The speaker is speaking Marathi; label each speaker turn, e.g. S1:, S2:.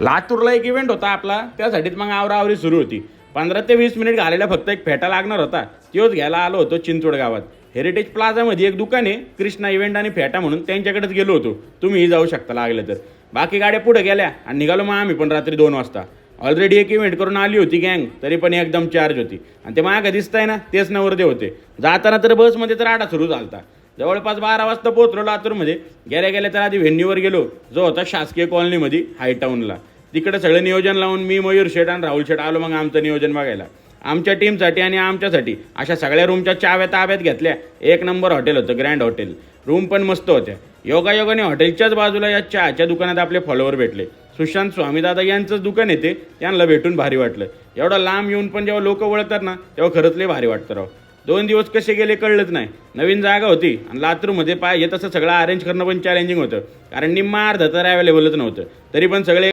S1: लातूरला एक इव्हेंट होता आपला, त्यासाठीच मग आवराआवरी सुरू होती. 15 ते 20 मिनिट घालायला फक्त एक फेटा लागणार होता, तोच घ्यायला आलो होतो चिंचवड गावात. हेरिटेज प्लाझामध्ये एक दुकान आहे, कृष्णा इव्हेंट आणि फेटा म्हणून, त्यांच्याकडेच गेलो होतो. तुम्हीही जाऊ शकता लागलं तर. बाकी गाड्या पुढे गेल्या आणि निघालो मग आम्ही पण रात्री 2 वाजता. ऑलरेडी एक इव्हेंट करून आली होती गँग, तरी पण एकदम चार्ज होती. आणि ते मागं दिसतंय ना, तेच नवरदेव होते. जाताना तर बसमध्ये तर आडा सुरू झालता. जवळपास 12 वाजता पोहोचलो लातूरमध्ये. गेल्या गेल्या तर आधी व्हेन्यूवर गेलो, जो होता शासकीय कॉलनीमध्ये हायटाऊनला. तिकडे सगळं नियोजन लावून मी, मयूर शेठ आणि राहुल शेठ आलो मग आमचं नियोजन बघायला. आमच्या टीमसाठी आणि आमच्यासाठी अशा सगळ्या रूमच्या चाव्या ताब्यात घेतल्या. एक नंबर हॉटेल होतं, ग्रँड हॉटेल. रूम पण मस्त होत्या. योगायोगाने हॉटेलच्याच बाजूला या चहाच्या दुकानात आपले फॉलोवर भेटले. सुशांत स्वामीदादा यांचंच दुकान येते, त्यांना भेटून भारी वाटलं. एवढा लांब येऊन पण जेव्हा लोक ओळखतात ना, तेव्हा खरंच लय भारी वाटतं राव. 2 दिवस कसे गेले कळलंच नाही. नवीन जागा होती आणि लातूरमध्ये पाहिजे तसं सगळं अरेंज करणं पण चॅलेंजिंग होतं, कारण निम्मा अर्ध तर अवेलेबलच नव्हतं. तरी पण सगळे